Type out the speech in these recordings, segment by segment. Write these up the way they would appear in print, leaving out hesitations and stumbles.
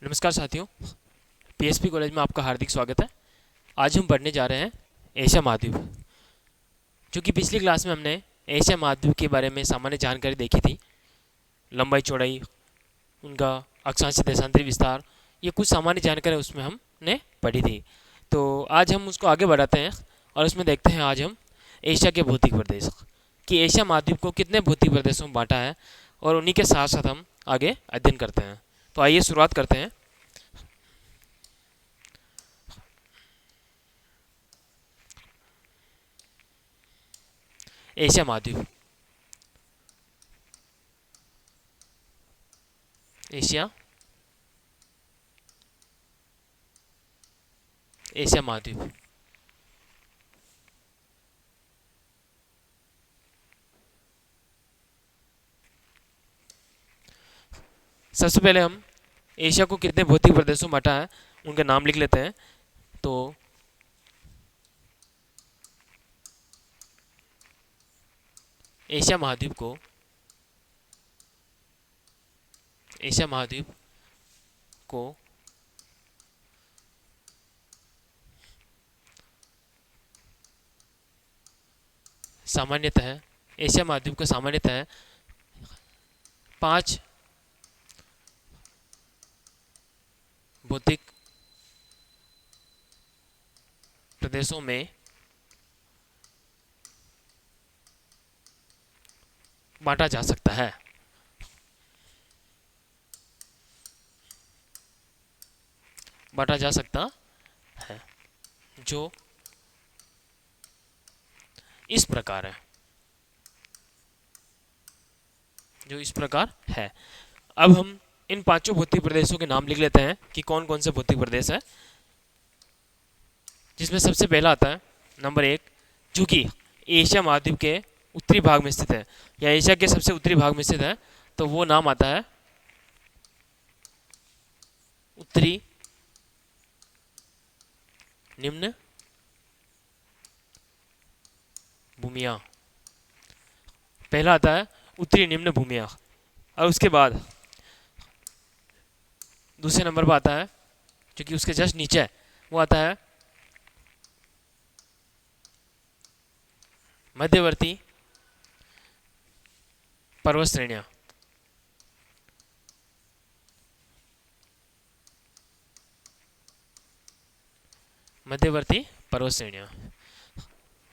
नमस्कार साथियों, PSP college में आपका हार्दिक स्वागत है। आज हम पढ़ने जा रहे हैं एशिया महाद्वीप। जो कि पिछली क्लास में हमने एशिया महाद्वीप के बारे में सामान्य जानकारी देखी थी। लंबाई चौड़ाई, उनका अक्षांशीय देशांतरी विस्तार, ये कुछ सामान्य जानकारी उसमें हमने पढ़ी थी। तो आज हम उसको आगे बढ़ाते हैं और उसमें देखते हैं आज हम एशिया के भौतिक प्रदेश, कि एशिया महाद्वीप को कितने भौतिक प्रदेशों में बांटा है, और उन्हीं के साथ साथ हम आगे अध्ययन करते हैं। तो आइए शुरुआत करते हैं। एशिया महाद्वीप। एशिया एशिया महाद्वीप। सबसे पहले हम एशिया को कितने भौतिक प्रदेशों में बांटा है उनके नाम लिख लेते हैं। तो एशिया महाद्वीप को एशिया महाद्वीप को सामान्यतः एशिया महाद्वीप को सामान्यतः 5 भौतिक प्रदेशों में बांटा जा सकता है। बांटा जा सकता है, जो इस प्रकार है। अब हम इन पांचों भौतिक प्रदेशों के नाम लिख लेते हैं कि कौन कौन से भौतिक प्रदेश है। जिसमें सबसे पहला आता है नंबर 1, जो कि एशिया महाद्वीप के उत्तरी भाग में स्थित है, या एशिया के सबसे उत्तरी भाग में स्थित है। तो वो नाम आता है उत्तरी निम्न भूमिया। पहला आता है उत्तरी निम्न भूमिया, और उसके बाद दूसरे नंबर पर आता है, जो कि उसके जस्ट नीचे है, वो आता है मध्यवर्ती पर्वत श्रेणियां। मध्यवर्ती पर्वत श्रेणियां।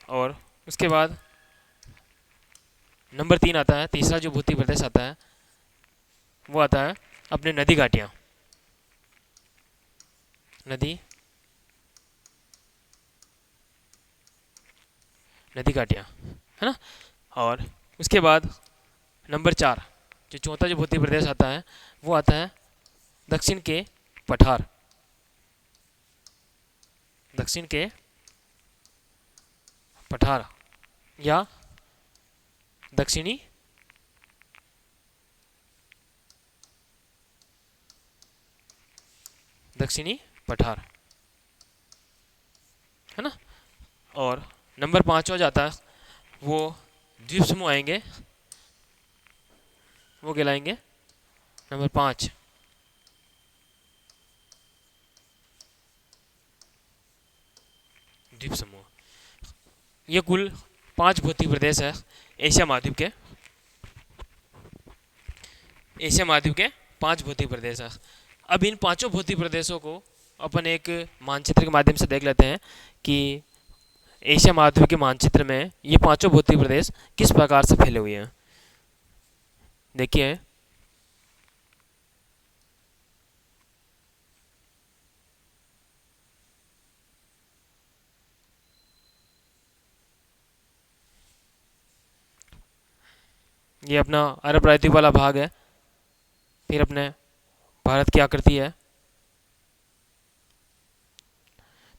और उसके बाद नंबर 3 आता है, तीसरा जो भौतिक प्रदेश आता है वो आता है अपने नदी घाटियां। नदी घाटियां, है ना। और उसके बाद नंबर 4, जो चौथा जो भौतिक प्रदेश आता है वो आता है दक्षिण के पठार। दक्षिण के पठार या दक्षिणी पठार, है ना। और नंबर 5 हो जाता है, वो द्वीप समूह आएंगे, वो कहलाएंगे नंबर 5 द्वीप समूह। ये कुल 5 भौतिक प्रदेश है एशिया महाद्वीप के। 5 भौतिक प्रदेश है। अब इन पांचों भौतिक प्रदेशों को अपन एक मानचित्र के माध्यम से देख लेते हैं कि एशिया महाद्वीप के मानचित्र में ये पांचों भौतिक प्रदेश किस प्रकार से फैले हुए हैं। देखिए, ये अपना अरब प्रायद्वीप वाला भाग है। फिर अपने भारत की आकृति है,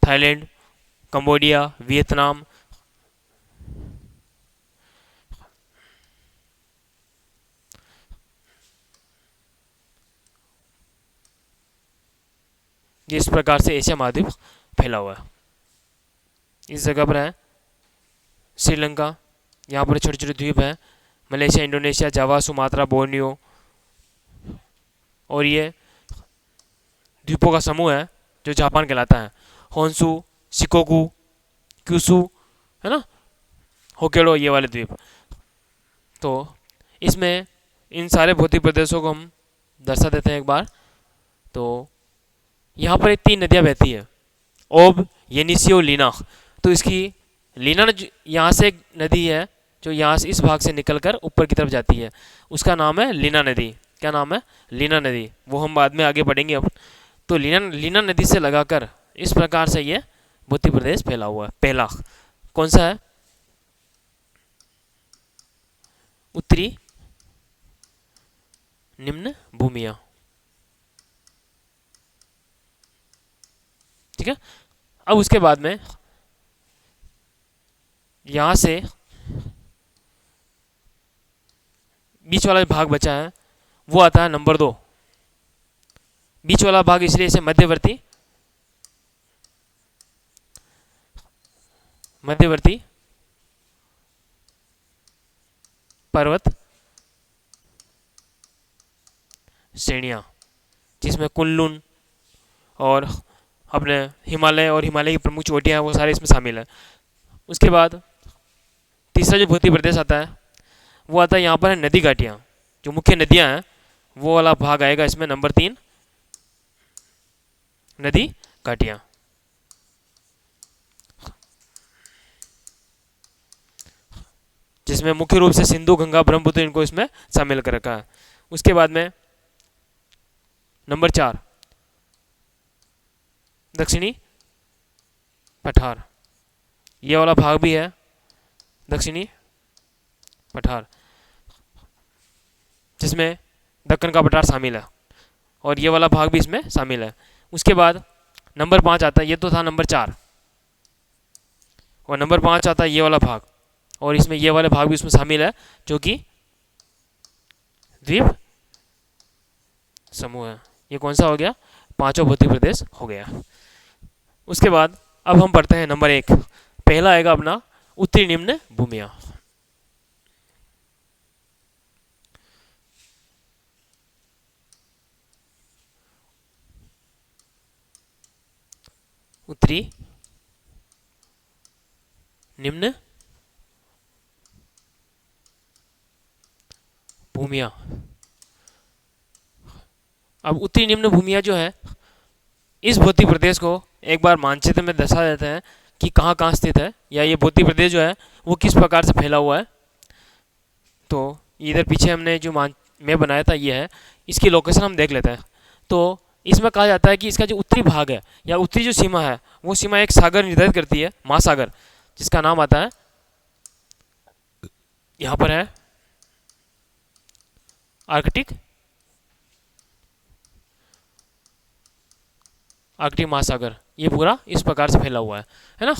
थाईलैंड, कंबोडिया, वियतनाम, ये इस प्रकार से एशिया महाद्वीप फैला हुआ है। इस जगह पर है श्रीलंका, यहाँ पर छोटे छोटे द्वीप हैं, मलेशिया, इंडोनेशिया, जावा, सुमात्रा, बोर्नियो। और ये द्वीपों का समूह है जो जापान कहलाता है। होन्शु, शिकोकू, क्यूशू, है ना, होक्काइडो, ये वाले द्वीप। तो इसमें इन सारे भौतिक प्रदेशों को हम दर्शा देते हैं एक बार। तो यहाँ पर एक 3 नदियाँ बहती है, ओब, येनिसी और लीना। तो इसकी लीना यहाँ से एक नदी है जो यहाँ से इस भाग से निकलकर ऊपर की तरफ जाती है, उसका नाम है लीना नदी। क्या नाम है? लीना नदी। वो हम बाद में आगे बढ़ेंगे अब। तो लीना नदी से लगाकर इस प्रकार से ये भौतिक प्रदेश फैला हुआ है। पहला कौन सा है? उत्तरी निम्न भूमिया। ठीक है। अब उसके बाद में यहां से बीच वाला भाग बचा है, वो आता है नंबर 2। बीच वाला भाग इसलिए इसे मध्यवर्ती पर्वत श्रेणियां, जिसमें कुनलुन और अपने हिमालय और हिमालय की प्रमुख चोटियां हैं, वो सारे इसमें शामिल है। उसके बाद तीसरा जो भौतिक प्रदेश आता है वो आता है यहाँ पर है नदी घाटियाँ। जो मुख्य नदियाँ हैं वो वाला भाग आएगा इसमें, नंबर 3 नदी घाटियाँ। जिसमें मुख्य रूप से सिंधु, गंगा, ब्रह्मपुत्र इनको इसमें शामिल कर रखा है। उसके बाद में नंबर 4 दक्षिणी पठार, ये वाला भाग भी है दक्षिणी पठार, जिसमें दक्कन का पठार शामिल है और ये वाला भाग भी इसमें शामिल है। उसके बाद नंबर 5 आता है, ये तो था नंबर 4, और नंबर 5 आता है ये वाला भाग, और इसमें ये वाले भाग भी इसमें शामिल है जो कि द्वीप समूह है। ये कौन सा हो गया? 5वां भौतिक प्रदेश हो गया। उसके बाद अब हम पढ़ते हैं नंबर 1। पहला आएगा अपना उत्तरी निम्न भूमिया। उत्तरी निम्न भूमिया। अब उत्तरी निम्न भूमिया जो है, इस भौतिक प्रदेश को एक बार मानचित्र में दर्शा देते हैं कि कहाँ कहाँ स्थित है, या ये भौतिक प्रदेश जो है वो किस प्रकार से फैला हुआ है। तो इधर पीछे हमने जो मैप बनाया था ये है, इसकी लोकेशन हम देख लेते हैं। तो इसमें कहा जाता है कि इसका जो उत्तरी भाग है या उत्तरी जो सीमा है, वो सीमा एक सागर निर्धारित करती है, महासागर, जिसका नाम आता है, यहाँ पर है आर्कटिक महासागर। ये पूरा इस प्रकार से फैला हुआ है ना।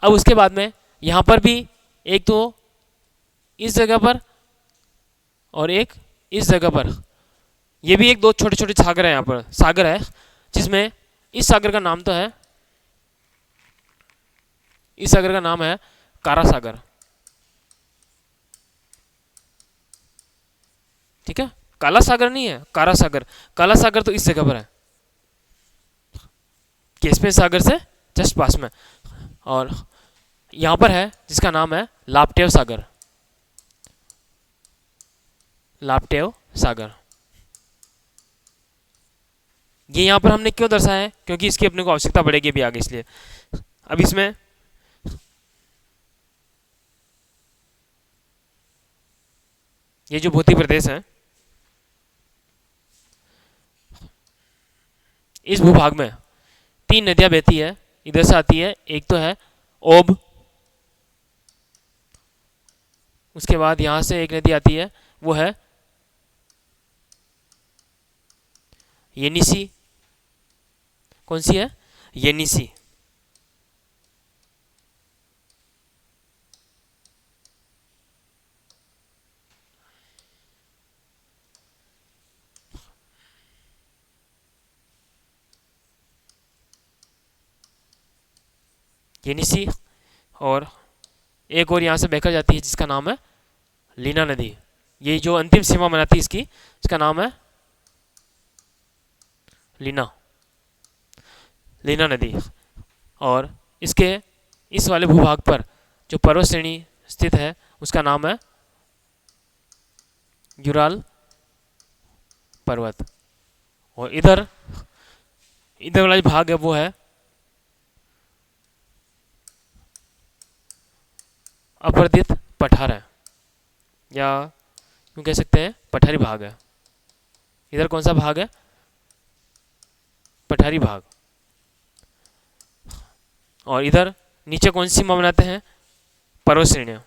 अब उसके बाद में यहाँ पर भी एक तो इस जगह पर और एक इस जगह पर, ये भी एक 2 छोटे छोटे सागर है, यहाँ पर सागर है, जिसमें इस सागर का नाम तो है, इस सागर का नाम है कारा सागर। ठीक है, काला सागर नहीं है, कारा सागर। काला सागर तो इस जगह पर है, कैस्पियन सागर से जस्ट पास में, और यहाँ पर है जिसका नाम है लाप्टेव सागर। लाप्टेव सागर ये यहाँ पर हमने क्यों दर्शाया है? क्योंकि इसकी अपने को आवश्यकता पड़ेगी भी आगे, इसलिए। अब इसमें ये जो भौतिक प्रदेश है, इस भूभाग में 3 नदियां बहती है, इधर से आती है। एक तो है ओब, उसके बाद यहां से एक नदी आती है, वो है येनिसी। कौन सी है? येनिसी। येनिसी, और एक और यहाँ से बहकर जाती है जिसका नाम है लीना नदी। ये जो अंतिम सीमा बनाती है इसकी, इसका नाम है लीना। लीना नदी। और इसके इस वाले भूभाग पर जो पर्वत श्रेणी स्थित है उसका नाम है यूराल पर्वत। और इधर इधर वाला जो भाग है वो है अपर्दित पठार है, या यूँ कह सकते हैं पठारी भाग है। इधर कौन सा भाग है? पठारी भाग। और इधर नीचे कौन सी सीमा बनाते हैं? पर्वत श्रेणियाँ।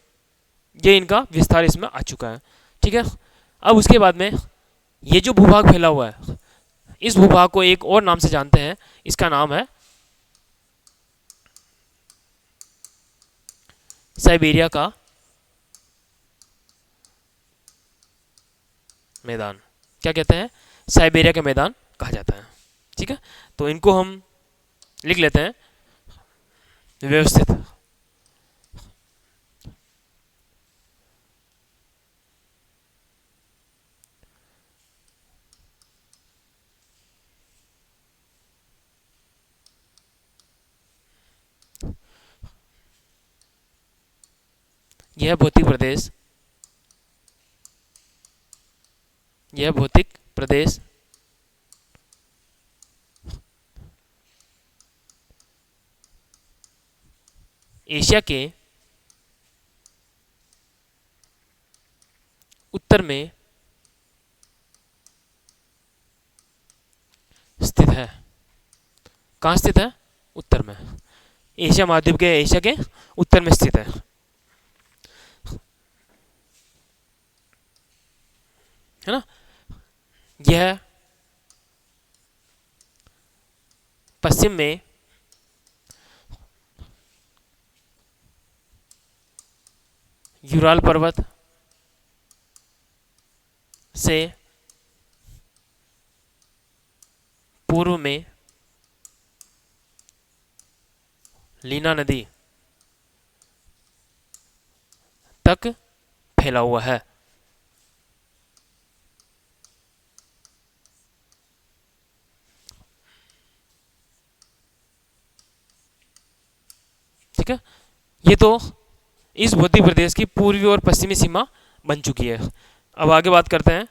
ये इनका विस्तार इसमें आ चुका है। ठीक है। अब उसके बाद में ये जो भूभाग फैला हुआ है, इस भूभाग को एक और नाम से जानते हैं। इसका नाम है साइबेरिया का मैदान। क्या कहते हैं? साइबेरिया का मैदान कहा जाता है। ठीक है। तो इनको हम लिख लेते हैं व्यवस्थित। यह भौतिक प्रदेश यह भौतिक प्रदेश एशिया के उत्तर में स्थित है। कहाँ स्थित है? उत्तर में। एशिया महाद्वीप के एशिया के उत्तर में स्थित है। है ना। यह पश्चिम में यूराल पर्वत से पूर्व में लीना नदी तक फैला हुआ है। ठीक है। ये तो इस भौतिक प्रदेश की पूर्वी और पश्चिमी सीमा बन चुकी है। अब आगे बात करते हैं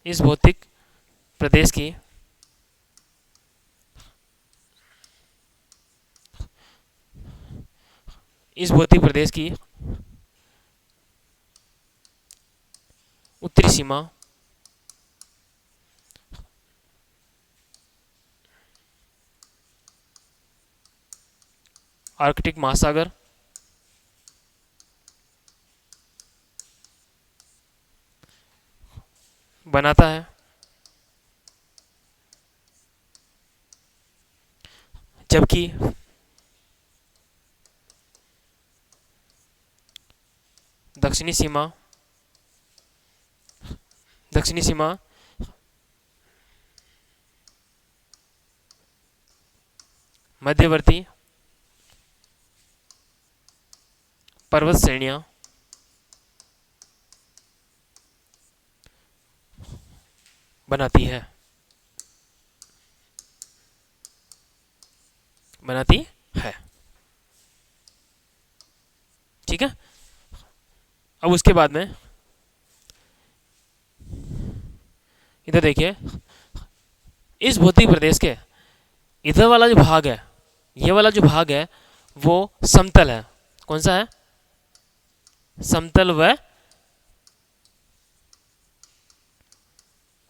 इस भौतिक प्रदेश की इस भौतिक प्रदेश की उत्तरी सीमा आर्कटिक महासागर बनाता है, जबकि दक्षिणी सीमा दक्षिणी सीमा मध्यवर्ती पर्वत श्रेणियां बनाती है बनाती है। ठीक है। अब उसके बाद में इधर देखिए, इस भौतिक प्रदेश के इधर वाला जो भाग है, ये वाला जो भाग है वो समतल है। कौन सा है? समतल व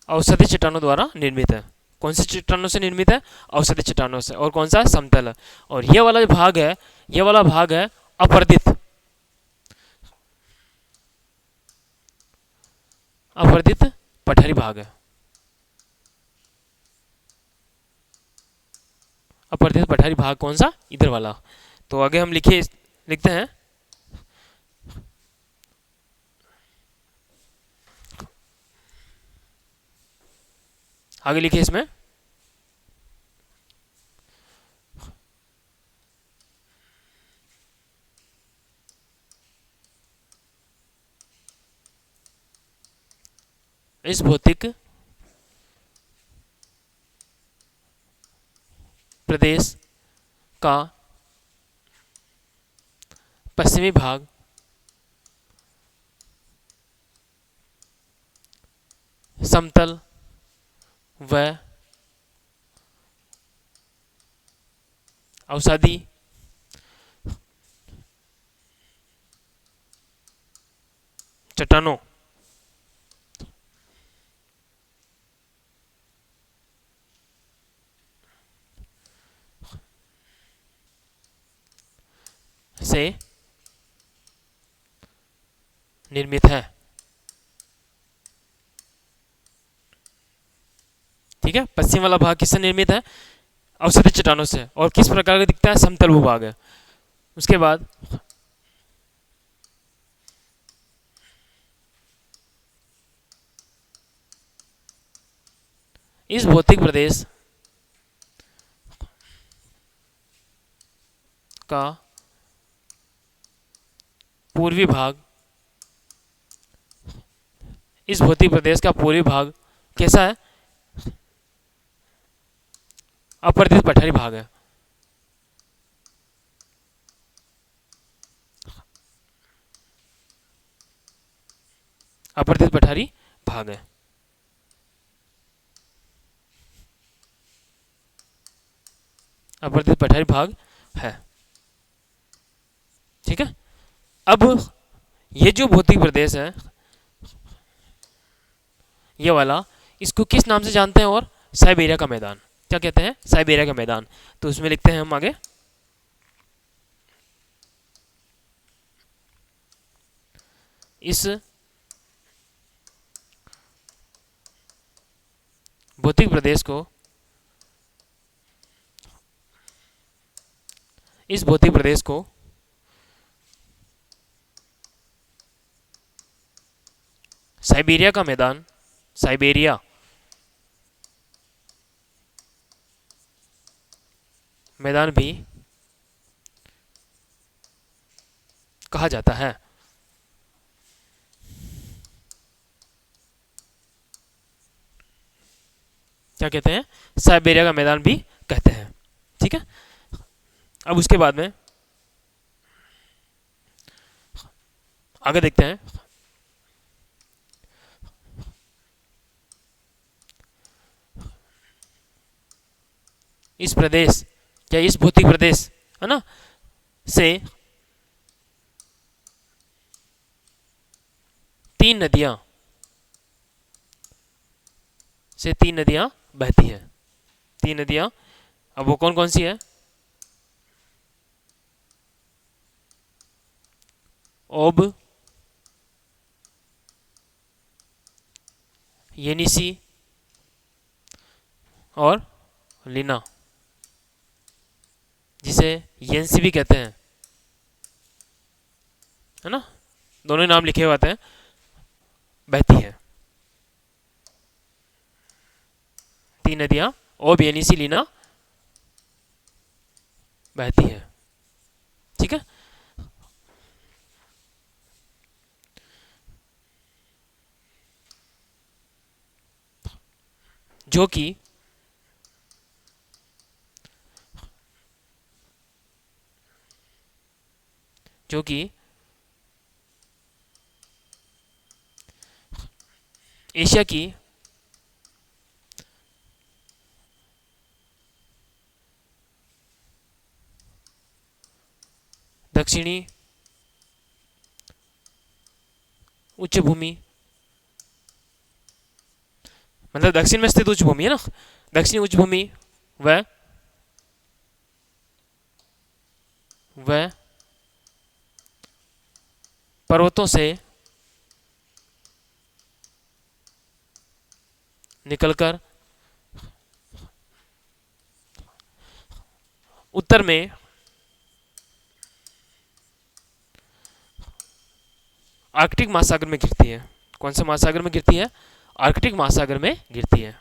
औषधि चट्टानों द्वारा निर्मित है। कौन सी चट्टानों से निर्मित है? औषधि चट्टानों से। और कौन सा? समतल है। और ये वाला जो भाग है, ये वाला भाग है अपर्दित अपर्दित पठारी भाग है। अपर्दित पठारी भाग कौन सा? इधर वाला। तो आगे हम लिखते हैं आगे लिखिए इसमें इस भौतिक प्रदेश का पश्चिमी भाग समतल व अवसादी चट्टानों से निर्मित है। ठीक है, पश्चिम वाला भाग किससे निर्मित है? अवसादी चट्टानों से। और किस प्रकार का दिखता है? समतल भूभाग है। उसके बाद इस भौतिक प्रदेश का पूर्वी भाग, इस भौतिक प्रदेश का पूर्वी भाग कैसा है? अपरदित पठारी भाग है। अपरदित पठारी भाग है। अपरदित पठारी भाग है। ठीक है, अब ये जो भौतिक प्रदेश है ये वाला, इसको किस नाम से जानते हैं? और साइबेरिया का मैदान। क्या कहते हैं? साइबेरिया का मैदान। तो उसमें लिखते हैं हम आगे, इस भौतिक प्रदेश को, इस भौतिक प्रदेश को साइबेरिया का मैदान, साइबेरिया मैदान भी कहा जाता है। क्या कहते हैं? साइबेरिया का मैदान भी कहते हैं। ठीक है, अब उसके बाद में आगे देखते हैं। इस प्रदेश या इस भौतिक प्रदेश है ना से तीन नदियां बहती हैं। तीन नदियां, अब वो कौन कौन सी है? ओब, येनिसी और लीना, जिसे येंसी भी कहते हैं, है ना, दोनों नाम लिखे हुए आते हैं, बहती है। तीन नदियां ओब, येनिसी, लीना बहती है। ठीक है, जो कि एशिया की दक्षिणी उच्च भूमि, मतलब दक्षिण में स्थित उच्च भूमि है ना, दक्षिणी उच्च भूमि व पर्वतों से निकलकर उत्तर में आर्कटिक महासागर में गिरती है। कौन से महासागर में गिरती है? आर्कटिक महासागर में गिरती है।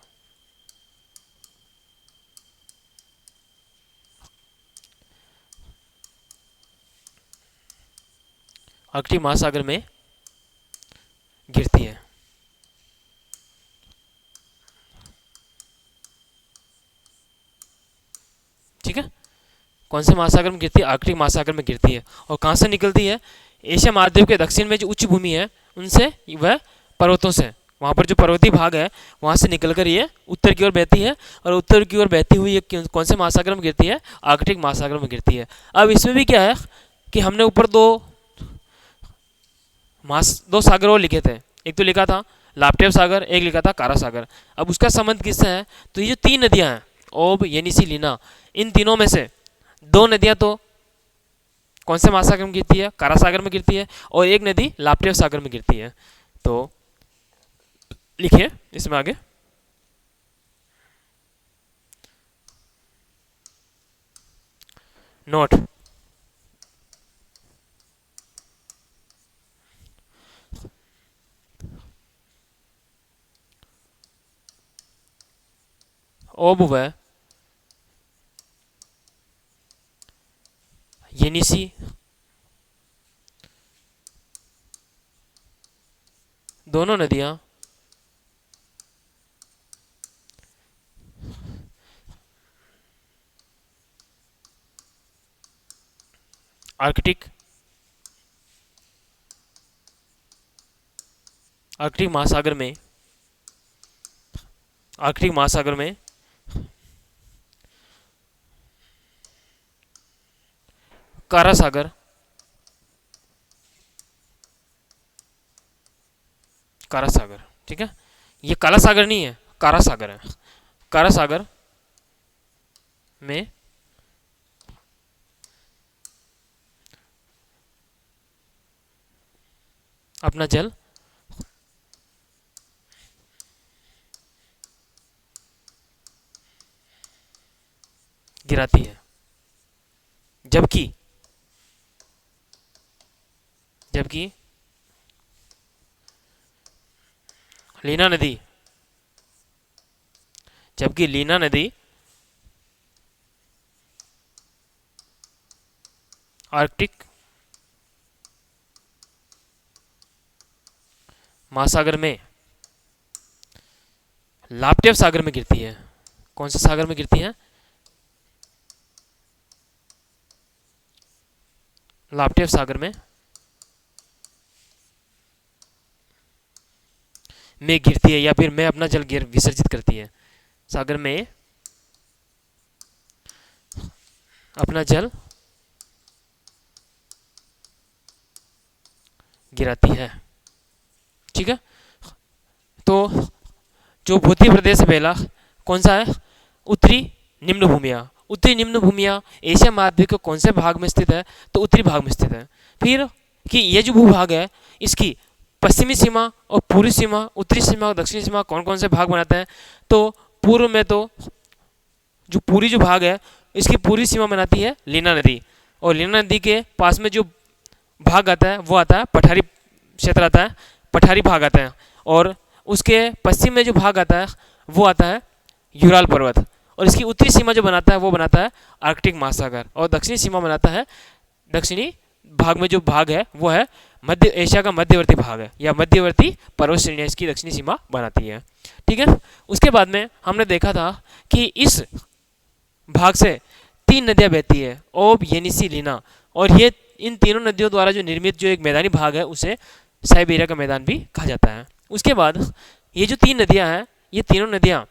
आर्कटिक महासागर में गिरती है। कौन से महासागर में गिरती है? आर्कटिक महासागर में गिरती है। और कहाँ से निकलती है? एशिया महाद्वीप के दक्षिण में जो उच्च भूमि है उनसे, वह पर्वतों से, वहाँ पर जो पर्वतीय भाग है वहाँ से निकलकर ये उत्तर की ओर बहती है, और उत्तर की ओर बहती हुई ये कौन से महासागर में गिरती है? आर्कटिक महासागर में गिरती है। अब इसमें भी क्या है कि हमने ऊपर दो सागर और लिखे थे। एक तो लिखा था लाप्टेव सागर, एक लिखा था कारा सागर। अब उसका संबंध किससे है? तो ये जो तीन नदियाँ हैं, ओब, येनिसी, लीना, इन तीनों में से दो नदियाँ तो कौन से महासागर में गिरती है? कारा सागर में गिरती है, और एक नदी लाप्टेव सागर में गिरती है। तो लिखिए इसमें आगे, नोट, ओब व येनिसी दोनों नदियाँ आर्कटिक महासागर में कारा सागर ठीक है। ये काला सागर नहीं है, कारा सागर है। कारा सागर में अपना जल गिराती है, जबकि लीना नदी आर्कटिक महासागर में लाप्टेव सागर में गिरती है। कौन से सागर में गिरती है? लाप्टेव सागर में गिरती है, या फिर में अपना जल विसर्जित करती है। सागर में अपना जल गिराती है, ठीक है। तो जो भूमध्य प्रदेश है पहला, कौन सा है? उत्तरी निम्न भूमियाँ एशिया महाद्वीप के कौन से भाग में स्थित है? तो उत्तरी भाग में स्थित है। फिर कि ये जो भूभाग है इसकी पश्चिमी सीमा और पूर्वी सीमा, उत्तरी सीमा और दक्षिणी सीमा कौन कौन से भाग बनाते हैं? तो पूर्व में तो जो पूरी जो भाग है इसकी पूरी सीमा बनाती है लीना नदी, और लीना नदी के पास में जो भाग आता है वो आता है पठारी क्षेत्र आता है, पठारी भाग आता है। और उसके पश्चिम में जो भाग आता है वो आता है यूराल पर्वत, और इसकी उत्तरी सीमा जो बनाता है वो बनाता है आर्कटिक महासागर, और दक्षिणी सीमा बनाता है, दक्षिणी भाग में जो भाग है वो है मध्य एशिया का मध्यवर्ती भाग है, या मध्यवर्ती पर्वत श्रेणियाँ इसकी दक्षिणी सीमा बनाती है, ठीक है। उसके बाद में हमने देखा था कि इस भाग से तीन नदियाँ बहती है, ओब, येनिसी, लीना, और ये इन तीनों नदियों द्वारा जो निर्मित जो एक मैदानी भाग है उसे साइबेरिया का मैदान भी कहा जाता है। उसके बाद ये जो तीन नदियाँ हैं, ये तीनों नदियाँ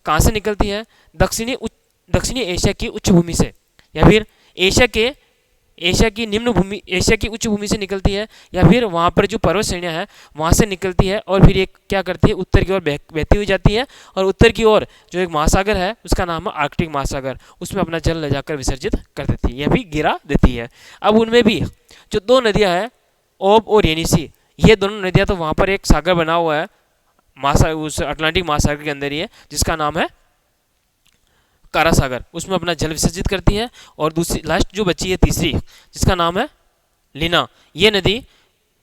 कहाँ से निकलती है? दक्षिणी एशिया की उच्च भूमि से, या फिर एशिया की उच्च भूमि से निकलती है, या फिर वहाँ पर जो पर्वत श्रेणियाँ हैं वहाँ से निकलती है, और फिर ये क्या करती है? उत्तर की ओर बहती हुई जाती है, और उत्तर की ओर जो एक महासागर है उसका नाम है आर्कटिक महासागर, उसमें अपना जल ले जाकर विसर्जित कर देती है, या भी गिरा देती है। अब उनमें भी जो दो नदियाँ हैं, ओब और येनिसी, ये दोनों नदियाँ तो वहाँ पर एक सागर बना हुआ है उस अटलांटिक महासागर के अंदर ही है, जिसका नाम है कारा सागर, उसमें अपना जल विसर्जित करती है। और दूसरी लास्ट जो बची है तीसरी, जिसका नाम है लीना, ये नदी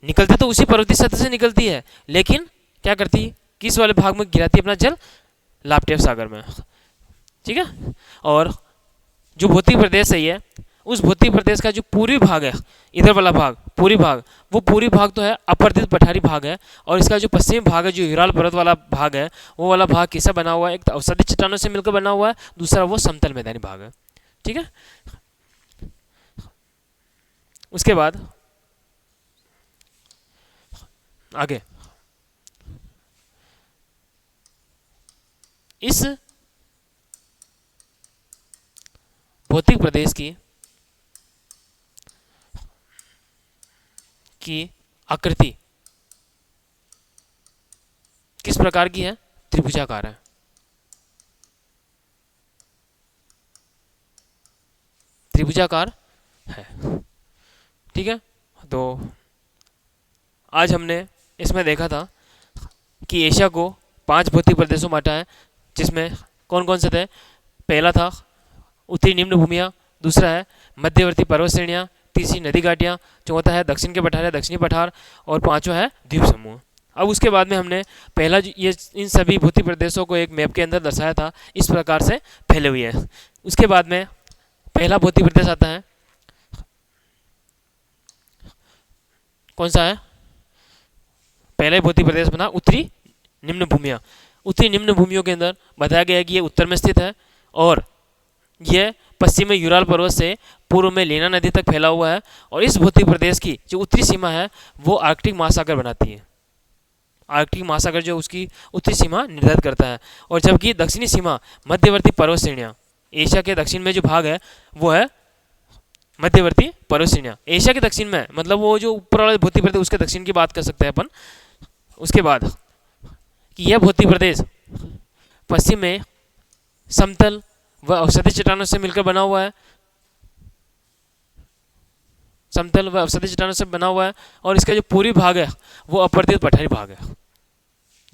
निकलती तो उसी पर्वतीय सतह से निकलती है, लेकिन क्या करती है? किस वाले भाग में गिराती है अपना जल? लाप्टेव सागर में, ठीक है। और जो भौतिक प्रदेश है ये, उस भौतिक प्रदेश का जो पूर्वी भाग है, इधर वाला भाग, वो पूर्वी भाग तो है अपर्दित पठारी भाग है, और इसका जो पश्चिमी भाग है, जो यूराल पर्वत वाला भाग है, वो वाला भाग किससे बना हुआ है? एक तो अवसादी चट्टानों से मिलकर बना हुआ है, दूसरा वो समतल मैदानी भाग है, ठीक है। उसके बाद आगे इस भौतिक प्रदेश की आकृति किस प्रकार की है? त्रिभुजाकार है। त्रिभुजाकार है। ठीक है, तो आज हमने इसमें देखा था कि एशिया को 5 भौतिक प्रदेशों में बांटा है, जिसमें कौन कौन से थे? पहला था उत्तरी निम्न भूमियाँ, दूसरा है मध्यवर्ती पर्वत श्रेणियाँ, तीसरी नदी घाटियाँ, चौथा है दक्षिण के पठार या दक्षिणी पठार, और पांचवा है द्वीप समूह। अब उसके बाद में हमने पहला ये इन सभी भौतिक प्रदेशों को एक मैप के अंदर दर्शाया था, इस प्रकार से फैले हुए हैं। उसके बाद में पहला भौतिक प्रदेश आता है, कौन सा है? पहला भौतिक प्रदेश बना उत्तरी निम्न भूमियाँ। उत्तरी निम्न भूमियों के अंदर बताया गया है कि ये उत्तर में स्थित है और यह पश्चिम में यूराल पर्वत से पूर्व में लेना नदी तक फैला हुआ है, और इस भौतिक प्रदेश की जो उत्तरी सीमा है वो आर्कटिक महासागर बनाती है। आर्कटिक महासागर जो उसकी उत्तरी सीमा निर्धारित करता है, और जबकि दक्षिणी सीमा मध्यवर्ती पर्वत श्रेणियाँ, एशिया के दक्षिण में जो भाग है वो है मध्यवर्ती पर्वत श्रेणियाँ। एशिया के दक्षिण में मतलब वो जो ऊपर वाला भौतिक प्रदेश उसके दक्षिण की बात कर सकते हैं अपन। उसके बाद कि यह भौतिक प्रदेश पश्चिम में समतल व अवसतही चट्टानों से मिलकर बना हुआ है, समतल व अवसतही चट्टानों से बना हुआ है, और इसका जो पूर्वी भाग है वो अपर्दित पठारी भाग है।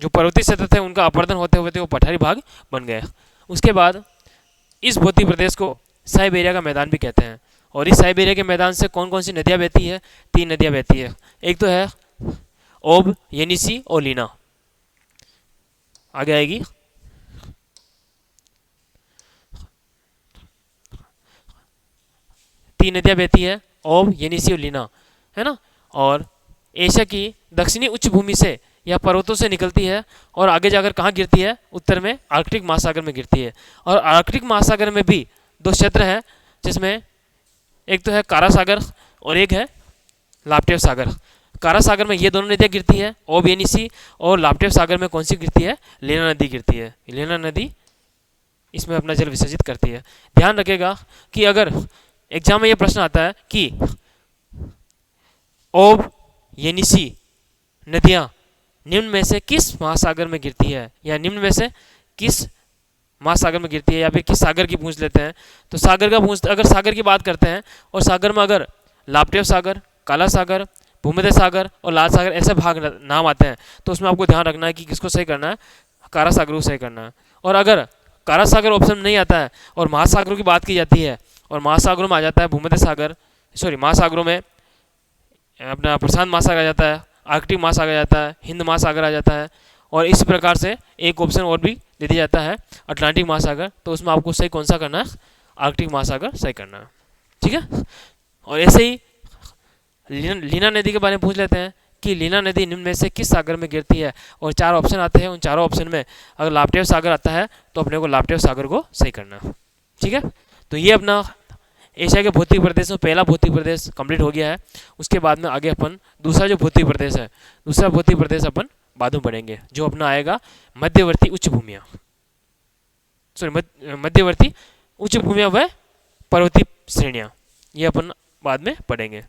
जो पर्वतीय क्षेत्र थे उनका अपर्दन होते हुए वो पठारी भाग बन गए। उसके बाद इस भौतिक प्रदेश को साइबेरिया का मैदान भी कहते हैं, और इस साइबेरिया के मैदान से कौन कौन सी नदियाँ बहती है? 3 नदियाँ बहती है। एक तो है ओब, येनिसी और लीना। आगे आएगी तीन नदियाँ बहती है, ओब, येनिसी और लीना, है ना। और एशिया की दक्षिणी उच्च भूमि से या पर्वतों से निकलती है और आगे जाकर कहाँ गिरती है? उत्तर में आर्कटिक महासागर में गिरती है। और आर्कटिक महासागर में भी 2 क्षेत्र है, जिसमें एक तो है कारा सागर और एक है लाप्टेव सागर। कारा सागर में ये दोनों नदियाँ गिरती है, ओब, येनिसी, और लाप्टेव सागर में कौन सी गिरती है? लेना नदी गिरती है। लेना नदी इसमें अपना जल विसर्जित करती है। ध्यान रखिएगा कि अगर एग्जाम में ये प्रश्न आता है कि ओब, येनिसी नदियाँ निम्न में से किस महासागर में गिरती है, या निम्न में से किस महासागर में गिरती है, या फिर किस सागर की पूछ लेते हैं, तो सागर का पूछ अगर सागर की बात करते हैं और सागर में अगर लाप्टेव सागर, काला सागर, भूमध्य सागर और लाल सागर ऐसे भाग नाम आते हैं, तो उसमें आपको ध्यान रखना है कि किसको सही करना है? कारा सागर को सही करना है। और अगर कारा सागर ऑप्शन में नहीं आता है और महासागरों की बात की जाती है, और महासागरों में आ जाता है भूमध्य सागर, सॉरी महासागरों में अपना प्रशांत महासागर आ जाता है, आर्कटिक महासागर आ जाता है, हिंद महासागर आ जाता है, और इस प्रकार से एक ऑप्शन और भी दे दिया जाता है अटलांटिक महासागर। तो उसमें आपको सही कौन सा करना है? आर्कटिक महासागर सही करना है। ठीक है। और ऐसे ही लीना नदी के बारे में पूछ लेते हैं कि लीना नदी निम्न में से किस सागर में गिरती है, और 4 ऑप्शन आते हैं। उन चारों ऑप्शन में अगर लाप्टेव सागर आता है तो अपने को लाप्टेव सागर को सही करना है। ठीक है। तो ये अपना एशिया के भौतिक प्रदेश में पहला भौतिक प्रदेश कंप्लीट हो गया है। उसके बाद में आगे अपन दूसरा जो भौतिक प्रदेश है, दूसरा भौतिक प्रदेश अपन बाद में पढ़ेंगे, जो अपना आएगा मध्यवर्ती उच्च भूमियाँ, सॉरी मध्यवर्ती उच्च भूमियाँ व पर्वतीय श्रेणियाँ। ये अपन बाद में पढ़ेंगे।